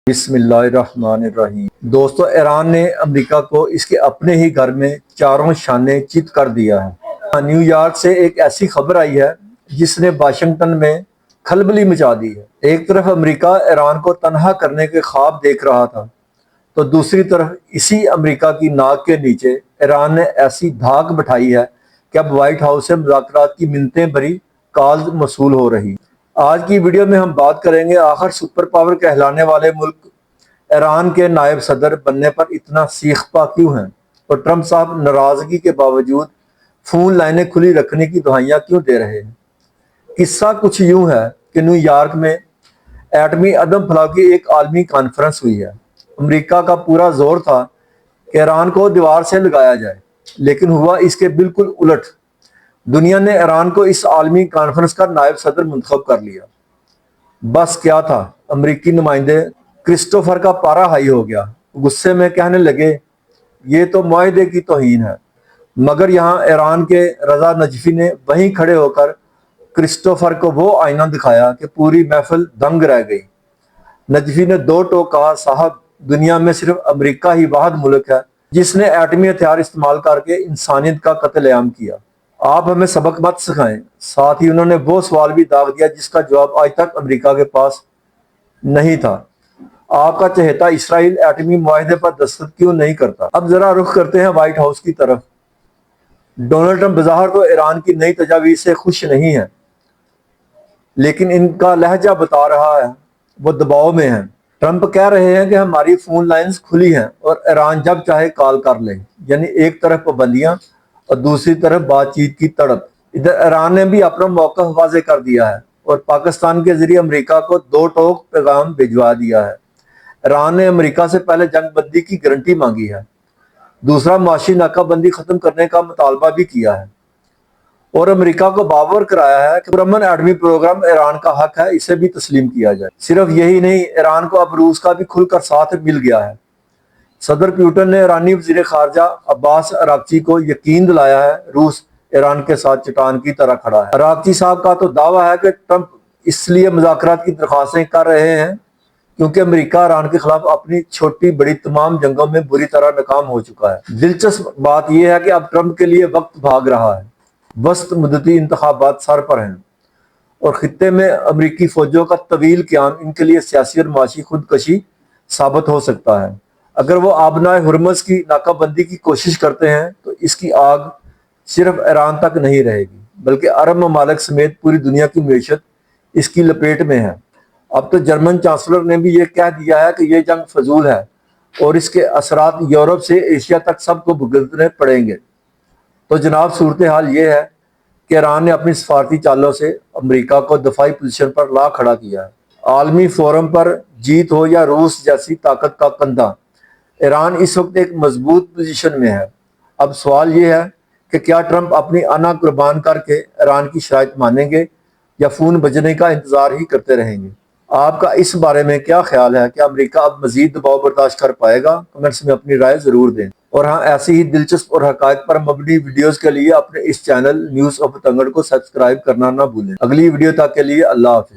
بسم اللہ الرحمن الرحیم۔ دوستو، ایران نے امریکہ کو اس کے اپنے ہی گھر میں چاروں شانے چت کر دیا ہے۔ نیو یارک سے ایک ایسی خبر آئی ہے جس نے واشنگٹن میں کھلبلی مچا دی ہے۔ ایک طرف امریکہ ایران کو تنہا کرنے کے خواب دیکھ رہا تھا تو دوسری طرف اسی امریکہ کی ناک کے نیچے ایران نے ایسی دھاک بٹھائی ہے کہ اب وائٹ ہاؤس سے مذاکرات کی منتیں بھری کالز موصول ہو رہی۔ آج کی ویڈیو میں ہم بات کریں گے آخر سپر پاور کہلانے والے ملک ایران کے نائب صدر بننے پر اتنا سیخ پا کیوں ہیں، اور ٹرمپ صاحب ناراضگی کے باوجود فون لائنیں کھلی رکھنے کی دہائیاں کیوں دے رہے ہیں۔ قصہ کچھ یوں ہے کہ نیو یارک میں ایٹمی عدم پھیلاؤ کی ایک عالمی کانفرنس ہوئی ہے۔ امریکہ کا پورا زور تھا کہ ایران کو دیوار سے لگایا جائے، لیکن ہوا اس کے بالکل الٹ۔ دنیا نے ایران کو اس عالمی کانفرنس کا نائب صدر منتخب کر لیا۔ بس کیا تھا، امریکی نمائندے کرسٹوفر کا پارا ہائی ہو گیا۔ غصے میں کہنے لگے یہ تو معاہدے کی توہین ہے، مگر یہاں ایران کے رضا نجفی نے وہیں کھڑے ہو کر کرسٹوفر کو وہ آئینہ دکھایا کہ پوری محفل دنگ رہ گئی۔ نجفی نے دو ٹوک کہا، صاحب دنیا میں صرف امریکہ ہی واحد ملک ہے جس نے ایٹمی ہتھیار استعمال کر کے انسانیت کا قتل عام کیا۔ آپ ہمیں سبق مت سکھائیں۔ ساتھ ہی انہوں نے وہ سوال بھی داغ دیا جس کا جواب آج تک امریکہ کے پاس نہیں تھا، آپ کا چہیتا اسرائیل ایٹمی معاہدے پر دستخط کیوں نہیں کرتا؟ اب ذرا رخ کرتے ہیں وائٹ ہاؤس کی طرف۔ ڈونلڈ ٹرمپ بظاہر تو ایران کی نئی تجاویز سے خوش نہیں ہیں، لیکن ان کا لہجہ بتا رہا ہے وہ دباؤ میں ہیں۔ ٹرمپ کہہ رہے ہیں کہ ہماری فون لائنز کھلی ہیں اور ایران جب چاہے کال کر لے، یعنی ایک طرف پابندیاں اور دوسری طرف بات چیت کی تڑپ۔ ادھر ایران نے بھی اپنا موقف واضح کر دیا ہے اور پاکستان کے ذریعے امریکہ کو دو ٹوک پیغام بھجوا دیا ہے۔ ایران نے امریکہ سے پہلے جنگ بندی کی گارنٹی مانگی ہے، دوسرا معاشی ناکہ بندی ختم کرنے کا مطالبہ بھی کیا ہے، اور امریکہ کو باور کرایا ہے کہ پرامن ایٹمی پروگرام ایران کا حق ہے، اسے بھی تسلیم کیا جائے۔ صرف یہی نہیں، ایران کو اب روس کا بھی کھل کر ساتھ مل گیا ہے۔ صدر پوٹن نے ایرانی وزیر خارجہ عباس اراغچی کو یقین دلایا ہے روس ایران کے ساتھ چٹان کی طرح کھڑا ہے۔ اراغچی صاحب کا تو دعویٰ ہے کہ ٹرمپ اس لیے مذاکرات کی درخواستیں کر رہے ہیں کیونکہ امریکہ ایران کے خلاف اپنی چھوٹی بڑی تمام جنگوں میں بری طرح ناکام ہو چکا ہے۔ دلچسپ بات یہ ہے کہ اب ٹرمپ کے لیے وقت بھاگ رہا ہے، وسط مدتی انتخابات سر پر ہیں، اور خطے میں امریکی فوجوں کا طویل قیام ان کے لیے سیاسی اور معاشی خودکشی ثابت ہو سکتا ہے۔ اگر وہ آبنائے ہرمز کی ناکہ بندی کی کوشش کرتے ہیں تو اس کی آگ صرف ایران تک نہیں رہے گی، بلکہ عرب ممالک سمیت پوری دنیا کی معیشت اس کی لپیٹ میں ہے۔ اب تو جرمن چانسلر نے بھی یہ کہہ دیا ہے کہ یہ جنگ فضول ہے اور اس کے اثرات یورپ سے ایشیا تک سب کو بھگتنے پڑیں گے۔ تو جناب، صورتحال یہ ہے کہ ایران نے اپنی سفارتی چالوں سے امریکہ کو دفاعی پوزیشن پر لا کھڑا کیا ہے۔ عالمی فورم پر جیت ہو یا روس جیسی طاقت کا کندھا، ایران اس وقت ایک مضبوط پوزیشن میں ہے۔ اب سوال یہ ہے کہ کیا ٹرمپ اپنی انا قربان کر کے ایران کی شرائط مانیں گے یا فون بجنے کا انتظار ہی کرتے رہیں گے؟ آپ کا اس بارے میں کیا خیال ہے کہ امریکہ اب مزید دباؤ برداشت کر پائے گا؟ کمنٹس میں اپنی رائے ضرور دیں، اور ہاں، ایسی ہی دلچسپ اور حقائق پر مبنی ویڈیوز کے لیے اپنے اس چینل نیوز آف تنگڑ کو سبسکرائب کرنا نہ بھولیں۔ اگلی ویڈیو تک کے لیے اللہ حافظ۔